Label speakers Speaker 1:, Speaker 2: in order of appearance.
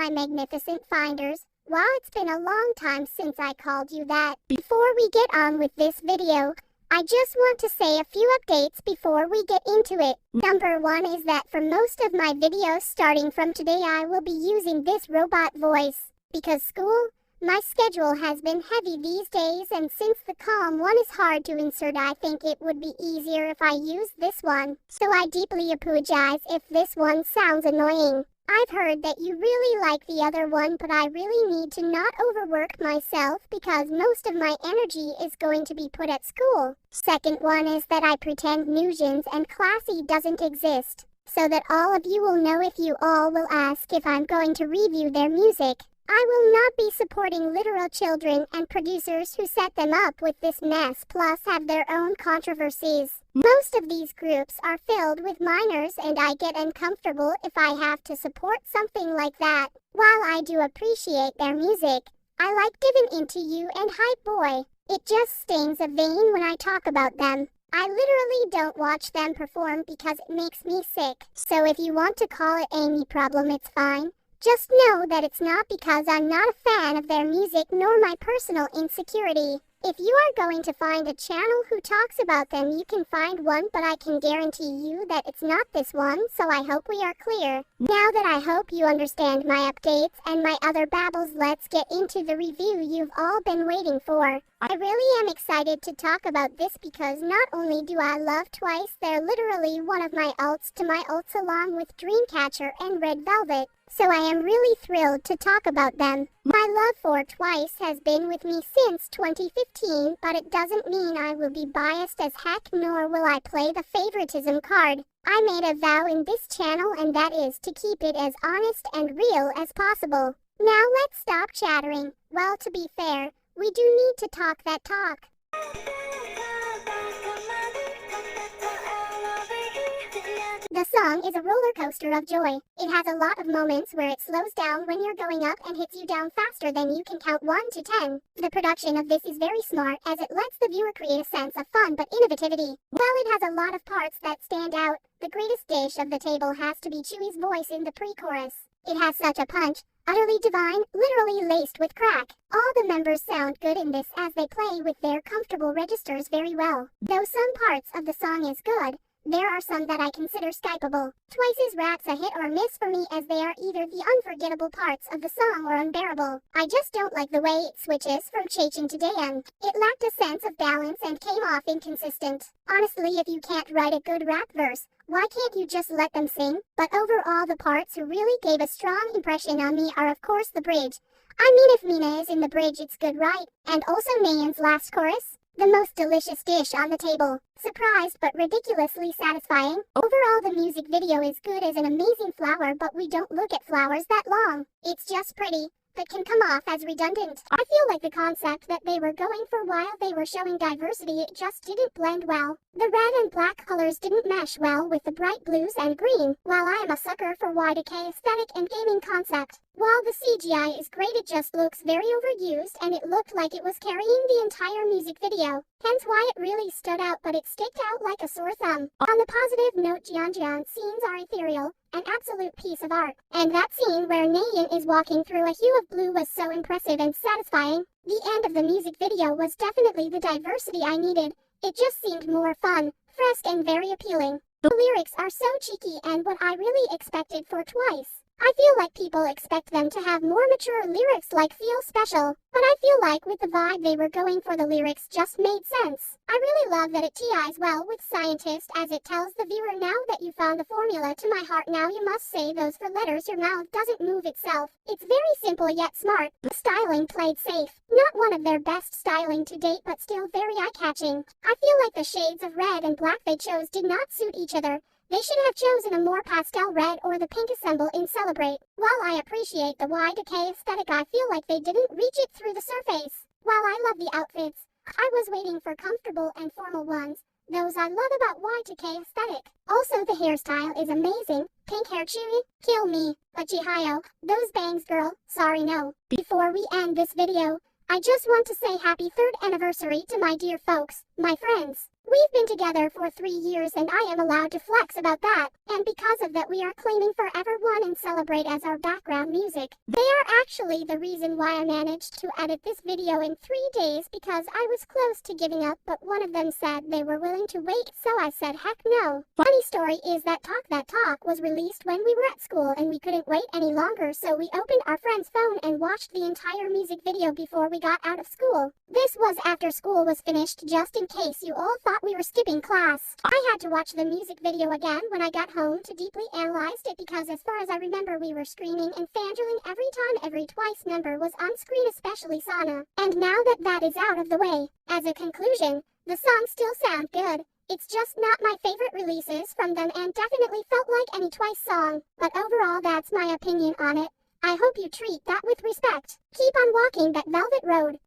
Speaker 1: my magnificent finders. Wow, it's been a long time since I called you that. Before we get on with this video, I just want to say a few updates before we get into it. Number one is that for most of my videos starting from today I will be using this robot voice. Because my schedule has been heavy these days, and since the calm one is hard to insert, I think it would be easier if I use this one. So I deeply apologize if this one sounds annoying. I've heard that you really like the other one, but I really need to not overwork myself because most of my energy is going to be put at school. Second one is that I pretend Nugents and Classy doesn't exist, so that all of you will know if you all will ask if I'm going to review their music. I will not be supporting literal children and producers who set them up with this mess plus have their own controversies. Most of these groups are filled with minors and I get uncomfortable if I have to support something like that. While I do appreciate their music, I like diving into you and Hype Boy. It just stings a vein when I talk about them. I literally don't watch them perform because it makes me sick. So if you want to call it Amy problem, it's fine. Just know that it's not because I'm not a fan of their music nor my personal insecurity. If you are going to find a channel who talks about them, you can find one, but I can guarantee you that it's not this one, so I hope we are clear. Now that I hope you understand my updates and my other babbles, let's get into the review you've all been waiting for. I really am excited to talk about this because not only do I love Twice, they're literally one of my alts to my alts along with Dreamcatcher and Red Velvet. So I am really thrilled to talk about them. My love for Twice has been with me since 2015, but it doesn't mean I will be biased as heck, nor will I play the favoritism card. I made a vow in this channel, and that is to keep it as honest and real as possible. Now let's stop chattering. Well, to be fair, we do need to talk that talk. The song is a roller coaster of joy. It has a lot of moments where it slows down when you're going up and hits you down faster than you can count 1 to 10. The production of this is very smart as it lets the viewer create a sense of fun but innovativity. While it has a lot of parts that stand out, the greatest dish of the table has to be Chewy's voice in the pre-chorus. It has such a punch, utterly divine, literally laced with crack. All the members sound good in this as they play with their comfortable registers very well. Though some parts of the song is good, there are some that I consider skippable. Twice's rap's a hit or miss for me as they are either the unforgettable parts of the song or unbearable. I just don't like the way it switches from Chechen to Dan. It lacked a sense of balance and came off inconsistent. Honestly, if you can't write a good rap verse, why can't you just let them sing? But overall, the parts who really gave a strong impression on me are of course the bridge. I mean, if Mina is in the bridge, it's good, right? And also Nayan's last chorus. The most delicious dish on the table. Surprised but ridiculously satisfying. Overall, the music video is good as an amazing flower, but we don't look at flowers that long. It's just pretty, but can come off as redundant. I feel like the concept that they were going for while they were showing diversity, it just didn't blend well. The red and black colors didn't mesh well with the bright blues and green. While I am a sucker for Y2K aesthetic and gaming concept, while the CGI is great, it just looks very overused and it looked like it was carrying the entire music video. Hence why it really stood out, but it sticked out like a sore thumb. On the positive note, Jianjian scenes are ethereal, an absolute piece of art. And that scene where Nayan is walking through a hue of blue was so impressive and satisfying. The end of the music video was definitely the diversity I needed. It just seemed more fun, fresh and very appealing. The lyrics are so cheeky and what I really expected for Twice. I feel like people expect them to have more mature lyrics like Feel Special, but I feel like with the vibe they were going for, the lyrics just made sense. I really love that it ties well with Scientist as it tells the viewer, now that you found the formula to my heart, now you must say those for letters, your mouth doesn't move itself. It's very simple yet smart. The styling played safe. Not one of their best styling to date, but still very eye-catching. I feel like the shades of red and black they chose did not suit each other. They should have chosen a more pastel red or the pink assemble in Celebrate. While I appreciate the Y2K aesthetic, I feel like they didn't reach it through the surface. While I love the outfits, I was waiting for comfortable and formal ones. Those I love about Y2K aesthetic. Also, the hairstyle is amazing. Pink hair Chewy, kill me. But Jihayo, those bangs, girl, sorry no. Before we end this video, I just want to say happy 3rd anniversary to my dear folks. My friends, we've been together for 3 years and I am allowed to flex about that, and because of that we are claiming Forever One and Celebrate as our background music. They are actually the reason why I managed to edit this video in 3 days because I was close to giving up, but one of them said they were willing to wait, so I said heck no. Funny story is that That Talk was released when we were at school and we couldn't wait any longer, so we opened our friend's phone and watched the entire music video before we got out of school. This was after school was finished, just in case you all thought we were skipping class. I had to watch the music video again when I got home to deeply analyze it because as far as I remember we were screaming and fangirling every time every Twice member was on screen, especially Sana. And now that that is out of the way, as a conclusion, the songs still sound good. It's just not my favorite releases from them and definitely felt like any Twice song. But overall that's my opinion on it. I hope you treat that with respect. Keep on walking that velvet road.